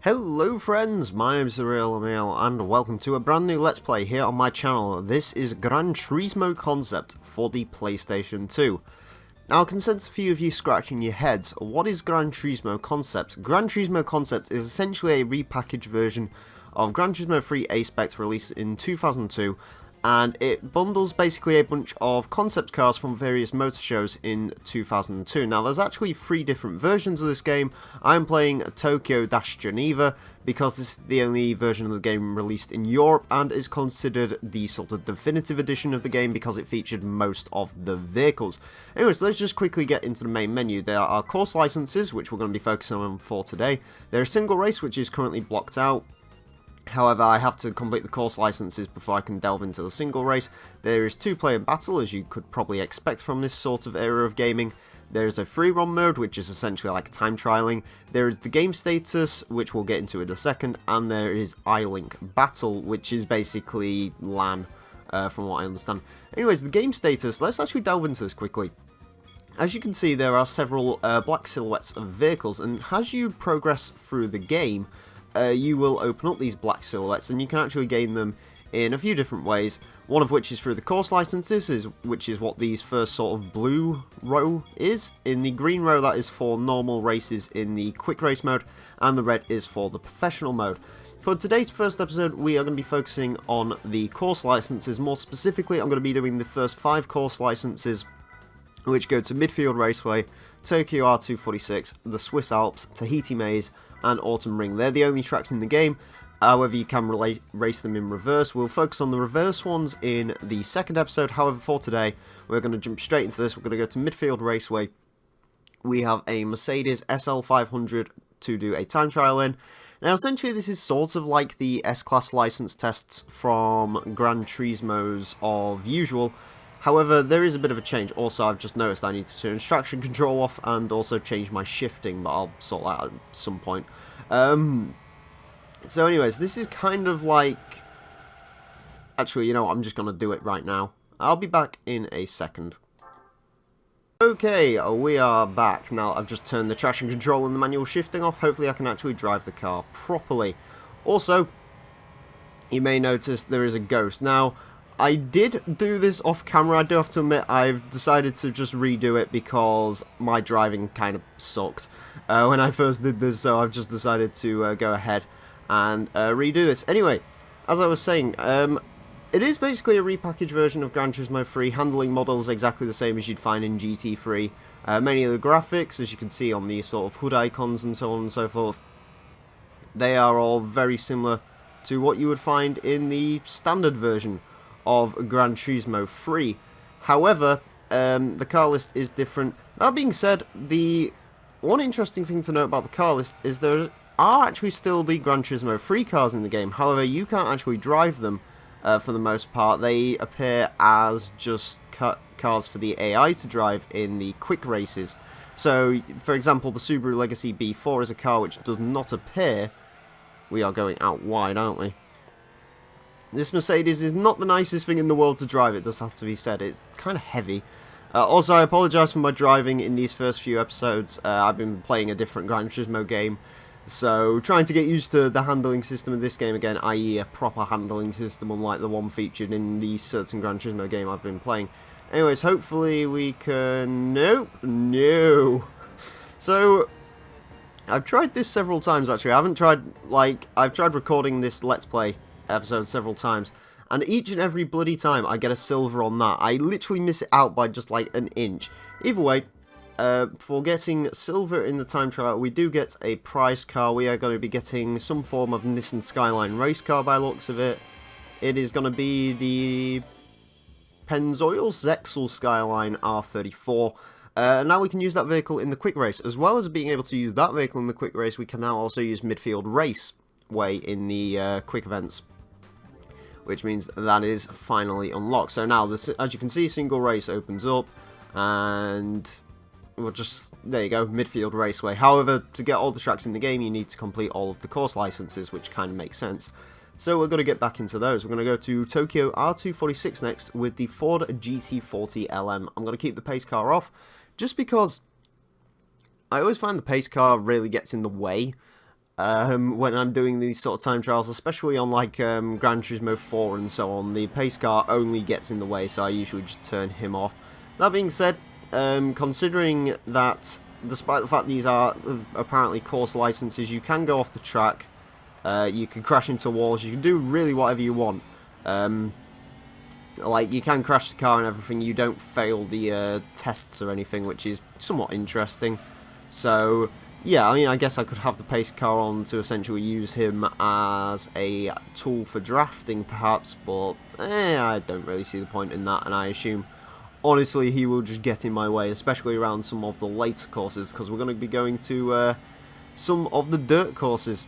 Hello friends, my name is Emile and welcome to a brand new Let's Play here on my channel. This is Gran Turismo Concept for the PlayStation 2. Now I can sense a few of you scratching your heads. What is Gran Turismo Concept? Gran Turismo Concept is essentially a repackaged version of Gran Turismo 3 A-Spec released in 2002, and it bundles basically a bunch of concept cars from various motor shows in 2002. Now there's actually 3 different versions of this game. I'm playing Tokyo-Geneva because this is the only version of the game released in Europe and is considered the sort of definitive edition of the game because it featured most of the vehicles. Anyways, let's just quickly get into the main menu. There are course licenses, which we're going to be focusing on for today. There's single race, which is currently blocked out. However, I have to complete the course licenses before I can delve into the single race. There is 2-player battle, as you could probably expect from this sort of era of gaming. There is a free run mode, which is essentially like time trialing. There is the game status, which we'll get into in a second, and there is iLink battle, which is basically LAN, from what I understand. Anyways, the game status, let's actually delve into this quickly. As you can see, there are several black silhouettes of vehicles, and as you progress through the game, you will open up these black silhouettes, and you can actually gain them in a few different ways. One of which is through the course licenses, which is what these first sort of blue row is. In the green row, that is for normal races in the quick race mode, and the red is for the professional mode. For today's first episode, we are going to be focusing on the course licenses. More specifically, I'm going to be doing the first 5 course licenses, which go to Midfield Raceway, Tokyo R246, the Swiss Alps, Tahiti Meadows, and Autumn Ring. They're the only tracks in the game. However, you can race them in reverse. We'll focus on the reverse ones in the second episode. However, for today, we're going to jump straight into this. We're going to go to Midfield Raceway. We have a Mercedes SL500 to do a time trial in. Now, essentially, this is sort of like the S-Class license tests from Gran Turismo's of usual. However, there is a bit of a change. Also, I've just noticed I need to turn traction control off and also change my shifting, but I'll sort that out at some point. So anyways, this is kind of like... Actually, you know what, I'm just going to do it right now. I'll be back in a second. Okay, we are back. Now, I've just turned the traction control and the manual shifting off. Hopefully, I can actually drive the car properly. Also, you may notice there is a ghost. Now, I did do this off camera. I do have to admit I've decided to just redo it because my driving kind of sucked when I first did this, so I've just decided to go ahead and redo this. Anyway, as I was saying, it is basically a repackaged version of Gran Turismo 3, handling models exactly the same as you'd find in GT3. Many of the graphics, as you can see on the sort of hood icons and so on and so forth, they are all very similar to what you would find in the standard version of Gran Turismo 3. However, the car list is different. That being said, the one interesting thing to note about the car list is there are actually still the Gran Turismo 3 cars in the game. However, you can't actually drive them for the most part. They appear as just cars for the AI to drive in the quick races. So, for example, the Subaru Legacy B4 is a car which does not appear. We are going out wide, aren't we? This Mercedes is not the nicest thing in the world to drive, it does have to be said. It's kind of heavy. Also, I apologise for my driving in these first few episodes. I've been playing a different Gran Turismo game, so trying to get used to the handling system of this game again, i.e. a proper handling system unlike the one featured in the certain Gran Turismo game I've been playing. Anyways, hopefully we can... Nope. No. So, I've tried this several times actually. I've tried recording this Let's Play episode several times, and each and every bloody time I get a silver on that. I literally miss it out by just like an inch. Either way, for getting silver in the time trial, we do get a prize car. We are going to be getting some form of Nissan Skyline race car by looks of it. It is going to be the Pennzoil Zexel Skyline R34. Now we can use that vehicle in the quick race. As well as being able to use that vehicle in the quick race, we can now also use Midfield Raceway in the quick events, which means that is finally unlocked. So now, this, as you can see, single race opens up, and we'll just, there you go, Midfield Raceway. However, to get all the tracks in the game, you need to complete all of the course licenses, which kind of makes sense. So we're going to get back into those. We're going to go to Tokyo R246 next with the Ford GT40 LM. I'm going to keep the pace car off, just because I always find the pace car really gets in the way when I'm doing these sort of time trials, especially on like Gran Turismo 4 and so on. The pace car only gets in the way, so I usually just turn him off. That being said, considering that despite the fact these are apparently course licenses, you can go off the track, you can crash into walls, you can do really whatever you want. Like, you can crash the car and everything, you don't fail the tests or anything, which is somewhat interesting. So, yeah, I mean, I guess I could have the pace car on to essentially use him as a tool for drafting, perhaps, but I don't really see the point in that, and I assume, honestly, he will just get in my way, especially around some of the later courses, because we're going to be going to some of the dirt courses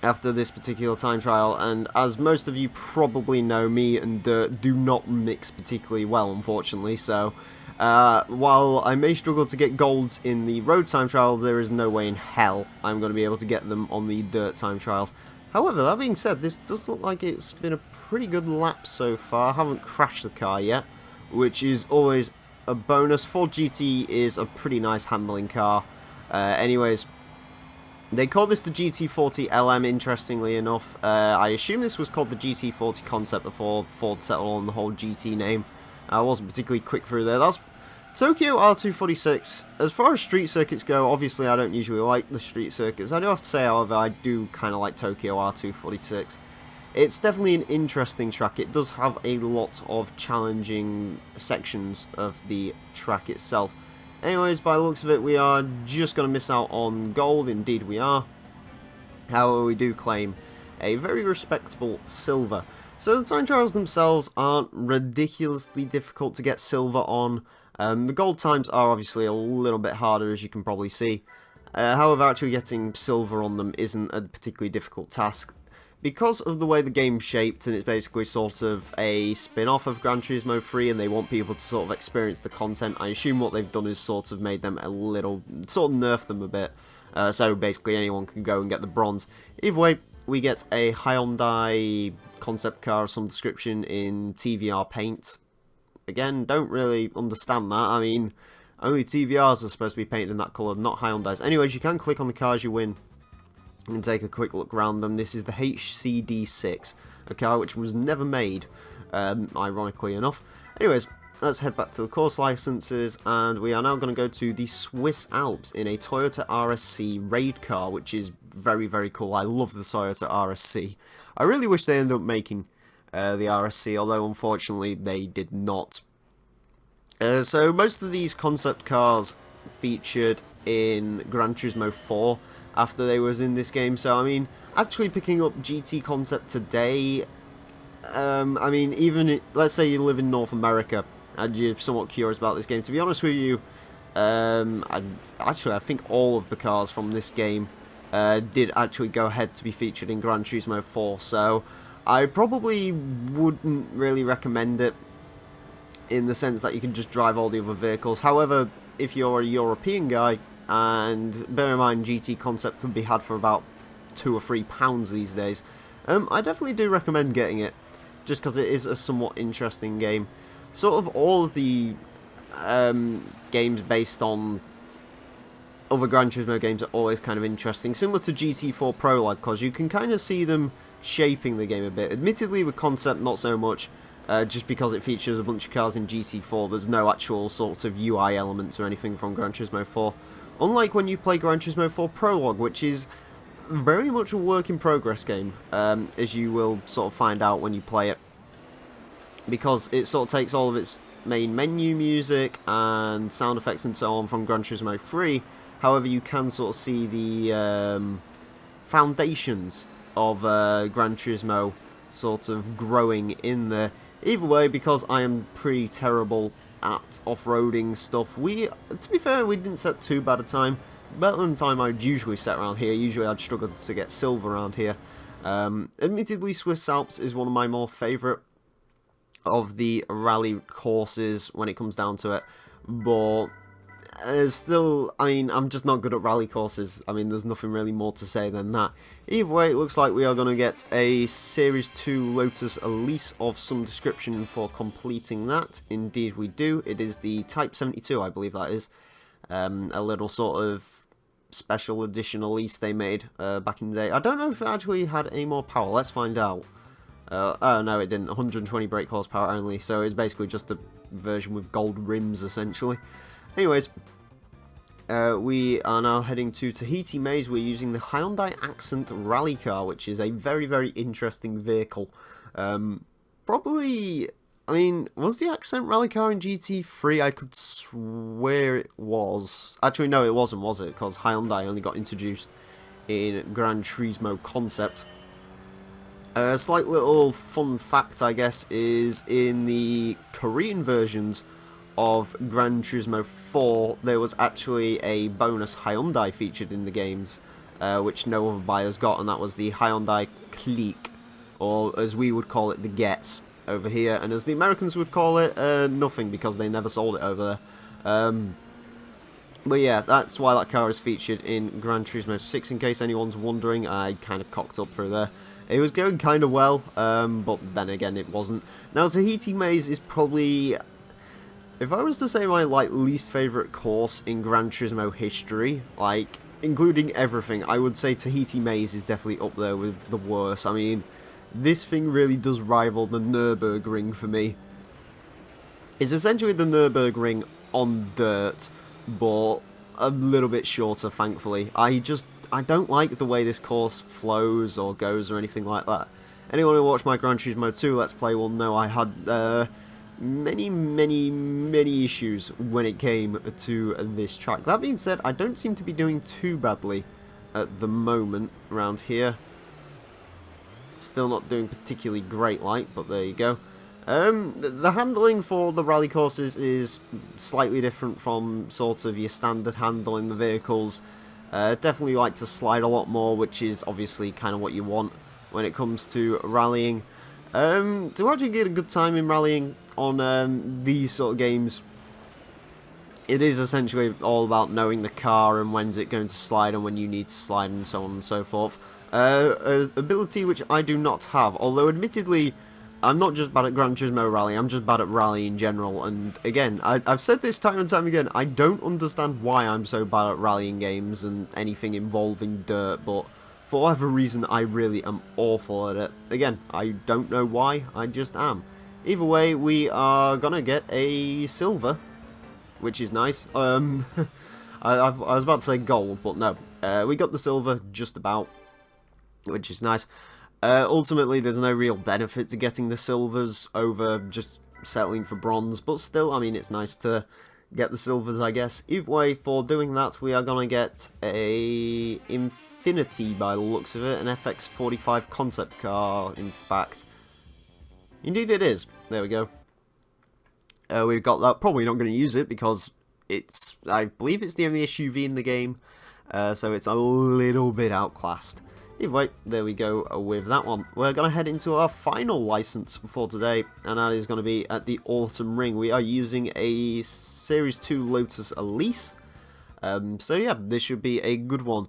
after this particular time trial, and as most of you probably know, me and dirt do not mix particularly well, unfortunately, so while I may struggle to get golds in the road time trials, there is no way in hell I'm going to be able to get them on the dirt time trials. However, that being said, this does look like it's been a pretty good lap so far. I haven't crashed the car yet, which is always a bonus. Ford GT is a pretty nice handling car. Anyways, they call this the GT40 LM, interestingly enough. I assume this was called the GT40 Concept before Ford settled on the whole GT name. I wasn't particularly quick through there. That's Tokyo R246. As far as street circuits go, obviously I don't usually like the street circuits. I do have to say, however, I do kind of like Tokyo R246. It's definitely an interesting track. It does have a lot of challenging sections of the track itself. Anyways, by the looks of it, we are just going to miss out on gold. Indeed we are. However, we do claim a very respectable silver. So the time trials themselves aren't ridiculously difficult to get silver on. The gold times are obviously a little bit harder, as you can probably see. However, actually getting silver on them isn't a particularly difficult task. Because of the way the game's shaped, and it's basically sort of a spin-off of Gran Turismo 3, and they want people to sort of experience the content, I assume what they've done is sort of made them a little, sort of nerf them a bit. So basically anyone can go and get the bronze. Either way, we get a Hyundai concept car of some description in TVR paint. Again, don't really understand that. I mean, only TVRs are supposed to be painted in that colour, not Hyundais. Anyways, you can click on the cars you win and take a quick look around them. This is the HCD6, a car which was never made, ironically enough. Anyways, let's head back to the course licenses, and we are now going to go to the Swiss Alps in a Toyota RSC raid car, which is very, very cool. I love the Toyota RSC. I really wish they ended up making the RSC, although unfortunately they did not. So most of these concept cars featured in Gran Turismo 4 after they was in this game, so I mean, actually picking up GT concept today, I mean, even let's say you live in North America and you're somewhat curious about this game, to be honest with you, I think all of the cars from this game did actually go ahead to be featured in Gran Turismo 4, so I probably wouldn't really recommend it in the sense that you can just drive all the other vehicles. However, if you're a European guy, and bear in mind GT concept can be had for about £2 or £3 these days, I definitely do recommend getting it, just because it is a somewhat interesting game. Sort of all of the games based on other Gran Turismo games are always kind of interesting, similar to GT4 Prologue, because you can kind of see them shaping the game a bit. Admittedly, with concept, not so much, just because it features a bunch of cars in GT4, there's no actual sorts of UI elements or anything from Gran Turismo 4. Unlike when you play Gran Turismo 4 Prologue, which is very much a work in progress game, as you will sort of find out when you play it, because it sort of takes all of its main menu music and sound effects and so on from Gran Turismo 3. However, you can sort of see the foundations of Gran Turismo sort of growing in there. Either way, because I am pretty terrible at off-roading stuff, to be fair, we didn't set too bad a time. Better than the time I'd usually set around here. Usually I'd struggle to get silver around here. Admittedly, Swiss Alps is one of my more favourite of the rally courses when it comes down to it, but still, I mean, I'm just not good at rally courses. I mean, there's nothing really more to say than that. Either way, it looks like we are going to get a Series 2 Lotus Elise of some description for completing that. Indeed we do. It is the Type 72, I believe that is. A little sort of special edition Elise they made back in the day. I don't know if it actually had any more power. Let's find out. Oh no, it didn't. 120 brake horsepower only, so it's basically just a version with gold rims, essentially. Anyways, we are now heading to Tahiti Meadows. We're using the Hyundai Accent rally car, which is a very, very interesting vehicle. Probably, I mean, was the Accent rally car in GT3? I could swear it was. Actually, no, it wasn't, was it? Because Hyundai only got introduced in Gran Turismo Concept. A slight little fun fact, I guess, is in the Korean versions of Gran Turismo 4, there was actually a bonus Hyundai featured in the games, which no other buyers got, and that was the Hyundai Clique, or as we would call it, the Gets over here, and as the Americans would call it, nothing, because they never sold it over there. But yeah, that's why that car is featured in Gran Turismo 6, in case anyone's wondering. I kind of cocked up through there. It was going kind of well, but then again, it wasn't. Now, Tahiti Meadows is probably, if I was to say my least favourite course in Gran Turismo history, including everything, I would say Tahiti Meadows is definitely up there with the worst. I mean, this thing really does rival the Nürburgring for me. It's essentially the Nürburgring on dirt, but a little bit shorter, thankfully. I don't like the way this course flows or goes or anything like that. Anyone who watched my Gran Turismo 2 Let's Play will know I had many issues when it came to this track. That being said, I don't seem to be doing too badly at the moment around here. Still not doing particularly great, but there you go. The handling for the rally courses is slightly different from sort of your standard handling the vehicles. Definitely like to slide a lot more, which is obviously kind of what you want when it comes to rallying. To actually get a good time in rallying on these sort of games, it is essentially all about knowing the car and when's it going to slide and when you need to slide and so on and so forth. Ability which I do not have, although admittedly I'm not just bad at Gran Turismo Rally, I'm just bad at rally in general, and again, I've said this time and time again, I don't understand why I'm so bad at rallying games and anything involving dirt, but for whatever reason I really am awful at it. Again, I don't know why, I just am. Either way, we are gonna get a silver, which is nice. I was about to say gold, but no. We got the silver just about, which is nice. Ultimately, there's no real benefit to getting the silvers over just settling for bronze, but still, I mean, it's nice to get the silvers, I guess. Either way, for doing that, we are going to get a Infinity by the looks of it, an FX45 concept car, in fact. Indeed it is. There we go. We've got that. Probably not going to use it because it's, I believe it's the only SUV in the game, so it's a little bit outclassed. Either way, there we go with that one. We're going to head into our final license for today, and that is going to be at the Autumn Ring. We are using a Series 2 Lotus Elise, so yeah, this should be a good one.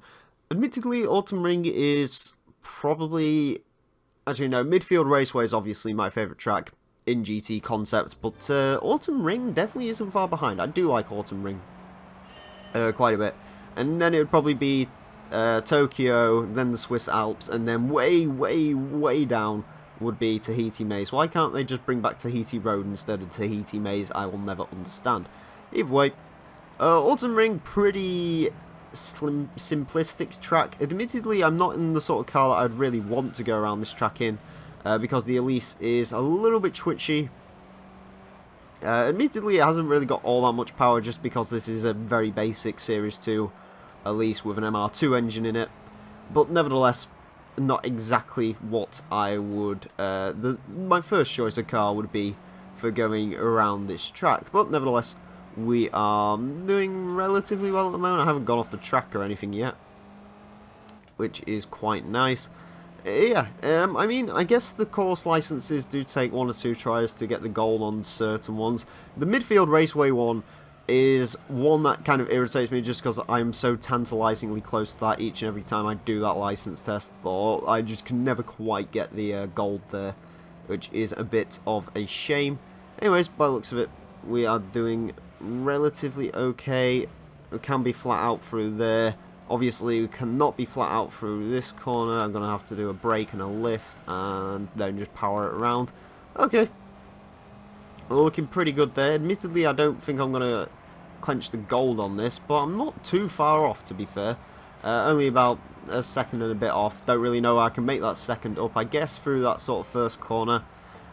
Admittedly, Autumn Ring is probably, actually no, Midfield Raceway is obviously my favourite track in GT Concept, but Autumn Ring definitely isn't far behind. I do like Autumn Ring quite a bit, and then it would probably be Tokyo, then the Swiss Alps, and then way down would be Tahiti Meadows. Why can't they just bring back Tahiti Road instead of Tahiti Meadows? I will never understand. Either way, Autumn Ring, pretty simplistic track. Admittedly, I'm not in the sort of car that I'd really want to go around this track in, because the Elise is a little bit twitchy. Admittedly, it hasn't really got all that much power just because this is a very basic Series 2 Elise with an MR2 engine in it, but nevertheless, not exactly what I would, my first choice of car would be for going around this track, but nevertheless, we are doing relatively well at the moment. I haven't gone off the track or anything yet, which is quite nice. Yeah, I mean, I guess the course licenses do take 1 or 2 tries to get the gold on certain ones. The Midfield Raceway one is one that kind of irritates me just because I'm so tantalizingly close to that each and every time I do that license test, but I just can never quite get the gold there, which is a bit of a shame. Anyways, by the looks of it, we are doing relatively okay. We can be flat out through there Obviously, we cannot be flat out through this corner. I'm going to have to do a brake and a lift and then just power it around. Okay. We're looking pretty good there. Admittedly, I don't think I'm going to clench the gold on this, but I'm not too far off, to be fair. Only about a second and a bit off. Don't really know how I can make that second up. I guess through that sort of first corner,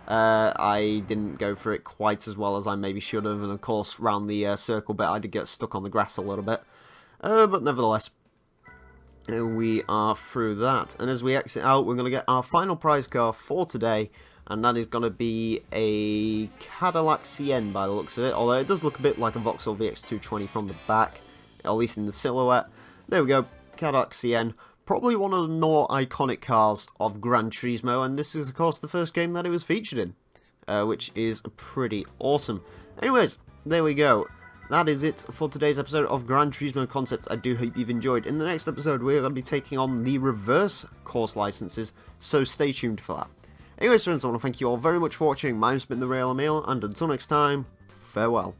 I didn't go for it quite as well as I maybe should have. And of course, round the circle bit, I did get stuck on the grass a little bit. But nevertheless, we are through that. And as we exit out, we're going to get our final prize car for today. And that is going to be a Cadillac Sienne by the looks of it. Although it does look a bit like a Vauxhall VX220 from the back, at least in the silhouette. There we go, Cadillac Sienne. Probably one of the more iconic cars of Gran Turismo. And this is, of course, the first game that it was featured in, which is pretty awesome. Anyways, there we go. That is it for today's episode of Gran Turismo Concept. I do hope you've enjoyed. In the next episode, we're going to be taking on the reverse course licenses, so stay tuned for that. Anyways, friends, I want to thank you all very much for watching. My name's been the Real Emile, and until next time, farewell.